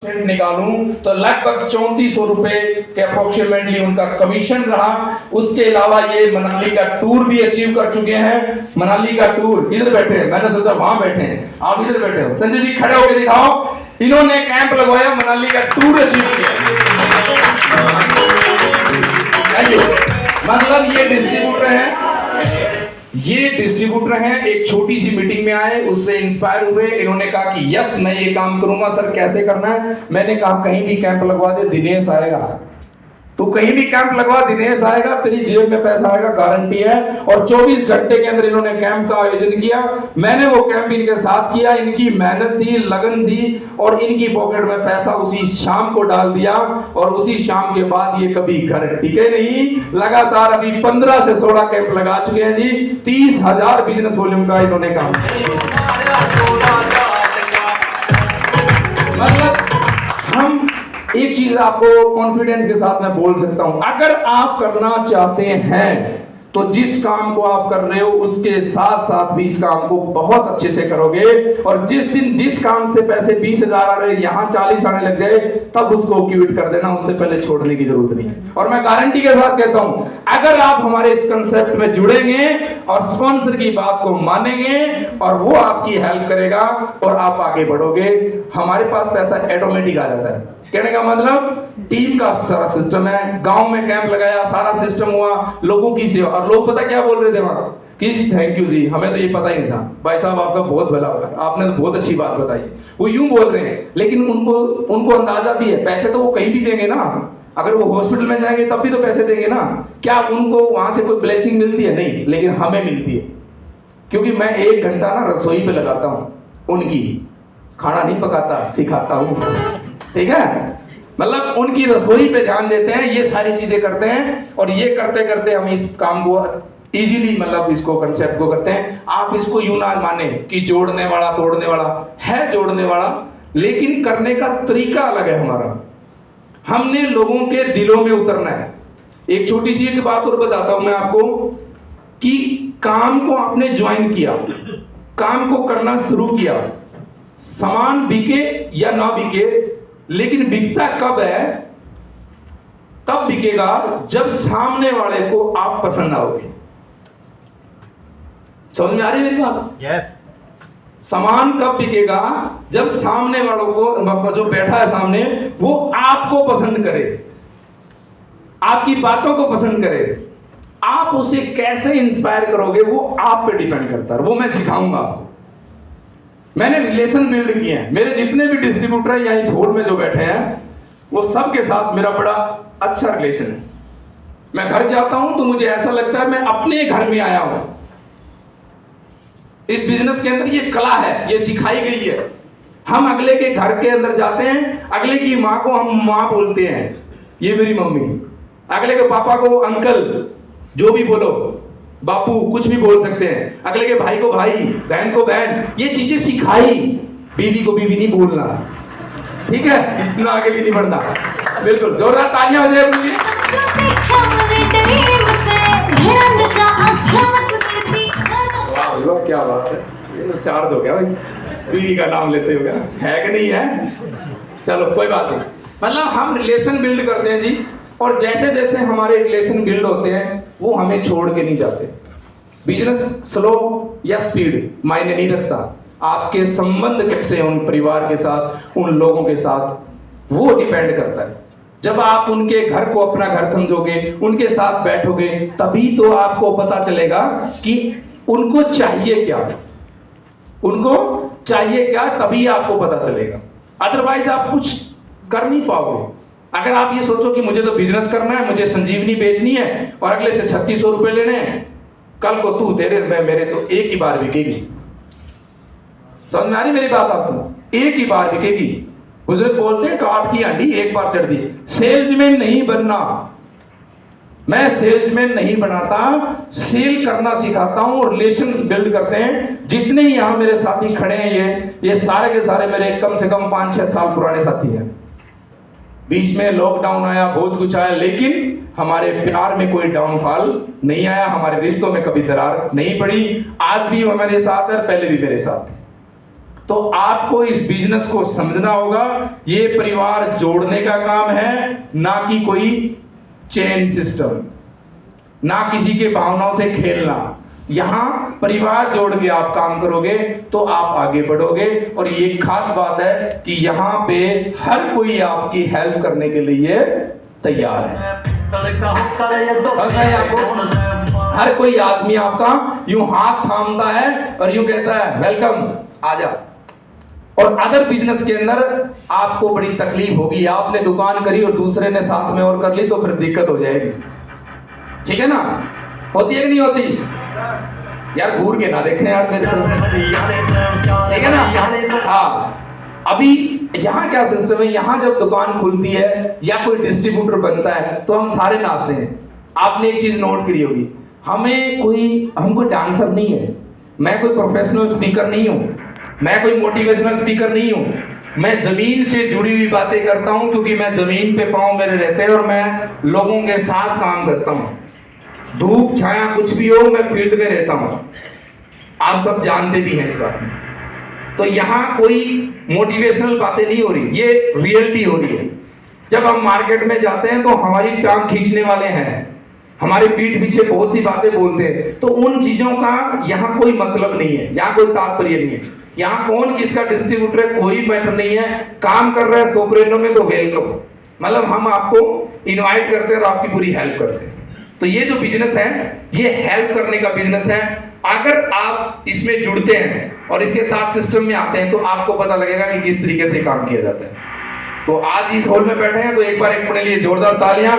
निकालूं तो लगभग 3400 रुपए के अप्रोक्सीमेटली उनका कमीशन रहा। उसके अलावा ये मनाली का टूर भी अचीव कर चुके हैं। मनाली का टूर इधर बैठे हैं, मैंने सोचा वहां बैठे हैं, आप इधर बैठे हो। संजय जी खड़े होकर दिखाओ, इन्होंने कैंप लगवाया, मनाली का टूर अचीव किया। मतलब ये डिस्ट्रीब्यूटर हैं, एक छोटी सी मीटिंग में आए, उससे इंस्पायर हुए, इन्होंने कहा कि यस मैं ये काम करूंगा। सर कैसे करना है? मैंने कहा कहीं भी कैंप लगवा दे, दिनेश आएगा। तो कहीं भी कैंप लगवा, दिनेश आएगा, तेरी जेब में पैसा आएगा, गारंटी है। और 24 घंटे के अंदर इन्होंने कैंप का आयोजन किया। मैंने वो कैंप इनके साथ किया, इनकी मेहनत थी, लगन थी, और इनकी पॉकेट में पैसा उसी शाम को डाल दिया। और उसी शाम के बाद ये कभी घर टिके नहीं, लगातार अभी 15 से 16 कैंप लगा चुके हैं जी। 30,000 बिजनेस वॉल्यूम का इन्होंने काम किया। मतलब हम एक चीज आपको कॉन्फिडेंस के साथ मैं बोल सकता हूं, अगर आप करना चाहते हैं तो जिस काम को आप कर रहे हो उसके साथ साथ भी इस काम को बहुत अच्छे से करोगे। और जिस दिन जिस काम से पैसे 20,000 आ रहे, यहां 40 आने लग जाए, तब उसको क्विट कर देना, उससे पहले छोड़ने की जरूरत नहीं है। और मैं गारंटी के साथ कहता हूं, अगर आप हमारे इस कंसेप्ट में जुड़ेंगे और स्पॉन्सर की बात को मानेंगे और वो आपकी हेल्प करेगा और आप आगे बढ़ोगे, हमारे पास पैसा ऑटोमेटिक आ जाता है। कहने का मतलब टीम का सारा सिस्टम है। गांव में कैंप लगाया, सारा सिस्टम हुआ, लोगों की सेवा। और लोग पता क्या बोल रहे थे वहां कि थैंक यू जी, हमें तो ये पता ही नहीं था, भाई साहब आपका बहुत भला होगा, आपने तो बहुत अच्छी बात बताई। वो यूं बोल रहे हैं, लेकिन उनको अंदाजा भी है, पैसे तो वो कहीं भी देंगे ना। अगर वो हॉस्पिटल में जाएंगे तब भी तो पैसे देंगे ना। क्या उनको वहां से कोई ब्लेसिंग मिलती है? नहीं, लेकिन हमें मिलती है, क्योंकि मैं 1 घंटा ना रसोई पे लगाता हूं उनकी। खाना नहीं पकाता, सिखाता हूं, ठीक है। मतलब उनकी रसोई पे ध्यान देते हैं, ये सारी चीजें करते हैं। और ये करते करते हम इस काम को इजीली, मतलब इसको कंसेप्ट को करते हैं। आप इसको यूं ना माने कि जोड़ने वाला तोड़ने वाला है, जोड़ने वाला, लेकिन करने का तरीका अलग है हमारा। हमने लोगों के दिलों में उतरना है। एक छोटी सी एक बात और बताता हूं मैं आपको कि काम को आपने ज्वाइन किया, काम को करना शुरू किया, सामान बिके या ना बिके, लेकिन बिकता कब है? तब बिकेगा जब सामने वाले को आप पसंद आओगे। समझ में आ रही है मेरी बात? यस। सामान कब बिकेगा? जब सामने वालों को, जो बैठा है सामने, वो आपको पसंद करे, आपकी बातों को पसंद करे। आप उसे कैसे इंस्पायर करोगे वो आप पे डिपेंड करता है। वो मैं सिखाऊंगा आपको। मैंने रिलेशन बिल्ड किए हैं। मेरे जितने भी डिस्ट्रीब्यूटर हैं यहाँ इस हॉल में जो बैठे हैं, वो सब के साथ मेरा बड़ा अच्छा रिलेशन है। मैं घर जाता हूं तो मुझे ऐसा लगता है मैं अपने घर में आया हूं। इस बिजनेस के अंदर ये कला है, ये सिखाई गई है। हम अगले के घर के अंदर जाते हैं, अगले की माँ को हम माँ बोलते हैं, ये मेरी मम्मी। अगले के पापा को अंकल, जो भी बोलो, बापू, कुछ भी बोल सकते हैं। अगले के भाई को भाई, बहन को बहन, ये चीजें सिखाई। बीवी को बीवी नहीं बोलना, ठीक है? इतना आगे भी नहीं बढ़ना। बिल्कुल, जोरदार तालियां हो जाए। वाह, क्या बात है, ये तो चार्ज हो गया भाई, बीवी का नाम लेते हो गया, है कि नहीं है? चलो कोई बात नहीं। मतलब हम रिलेशन बिल्ड करते हैं जी, और जैसे जैसे हमारे रिलेशन बिल्ड होते हैं वो हमें छोड़ के नहीं जाते। बिजनेस स्लो या स्पीड मायने नहीं रखता, आपके संबंध कैसे हैं उन परिवार के साथ, उन लोगों के साथ, वो डिपेंड करता है। जब आप उनके घर को अपना घर समझोगे, उनके साथ बैठोगे, तभी तो आपको पता चलेगा कि उनको चाहिए क्या, उनको चाहिए क्या, तभी आपको पता चलेगा। अदरवाइज आप कुछ कर नहीं पाओगे। अगर आप ये सोचो कि मुझे तो बिजनेस करना है, मुझे संजीवनी बेचनी है और अगले से 3600 रुपए लेने हैं, कल को तू तेरे मैं मेरे तो एक ही बार बिकेगी। समझ में आ रही मेरी बात आपको? एक ही बार बिकेगी। बुजुर्ग बोलते हैं काठ की हांडी एक बार चढ़ दी। सेल्समैन नहीं बनना, मैं सेल्समैन नहीं बनाता, सेल करना सिखाता हूं और रिलेशंस बिल्ड करते हैं। जितने ही यहां मेरे साथी खड़े हैं, ये सारे के सारे मेरे कम से कम 5-6 साल पुराने साथी हैं। बीच में लॉकडाउन आया, बहुत कुछ आया, लेकिन हमारे प्यार में कोई डाउनफॉल नहीं आया, हमारे रिश्तों में कभी दरार नहीं पड़ी। आज भी वो मेरे साथ है, पहले भी मेरे साथ। तो आपको इस बिजनेस को समझना होगा, ये परिवार जोड़ने का काम है, ना कि कोई चेन सिस्टम, ना किसी के भावनाओं से खेलना। यहां परिवार जोड़ के आप काम करोगे तो आप आगे बढ़ोगे। और ये खास बात है कि यहां पे हर कोई आपकी हेल्प करने के लिए तैयार है। आपको हर कोई आदमी आपका यूं हाथ थामता है और यूं कहता है वेलकम, आजा। और अदर बिजनेस के अंदर आपको बड़ी तकलीफ होगी, आपने दुकान करी और दूसरे ने साथ में और कर ली तो फिर दिक्कत हो जाएगी। ठीक है ना, होती है कि नहीं होती? यार घूर के ना देखें यार मेरे को, ठीक है ना? हाँ, अभी यहाँ क्या सिस्टम है, यहाँ जब दुकान खुलती है या कोई डिस्ट्रीब्यूटर बनता है तो हम सारे नाचते हैं। आपने एक चीज नोट करी होगी, हम कोई डांसर नहीं है, मैं कोई प्रोफेशनल स्पीकर नहीं हूँ, मैं कोई मोटिवेशनल स्पीकर नहीं हूँ। मैं जमीन से जुड़ी हुई बातें करता हूँ, क्योंकि मैं जमीन पे पांव मेरे रहते हैं और मैं लोगों के साथ काम करता हूँ। धूप छाया कुछ भी हो, मैं फील्ड में रहता हूँ, आप सब जानते भी हैं इस बात में। तो यहाँ कोई मोटिवेशनल बातें नहीं हो रही, ये रियलिटी हो रही है। जब हम मार्केट में जाते हैं तो हमारी टांग खींचने वाले हैं, हमारे पीठ पीछे बहुत सी बातें बोलते हैं, तो उन चीजों का यहाँ कोई मतलब नहीं है, यहाँ कोई तात्पर्य नहीं है। यहाँ कौन किसका डिस्ट्रीब्यूटर है कोई मैटर नहीं है, काम कर रहा है सोप्रेनो में तो वेलकम, मतलब हम आपको इनवाइट करते हैं और आपकी पूरी हेल्प करते हैं। तो ये जो बिजनेस है ये हेल्प करने का बिजनेस है। अगर आप इसमें जुड़ते हैं और इसके साथ सिस्टम में आते हैं तो आपको पता लगेगा कि किस तरीके से काम किया जाता है। तो आज इस हॉल में बैठे हैं तो एक बार अपने लिए जोरदार तालियां।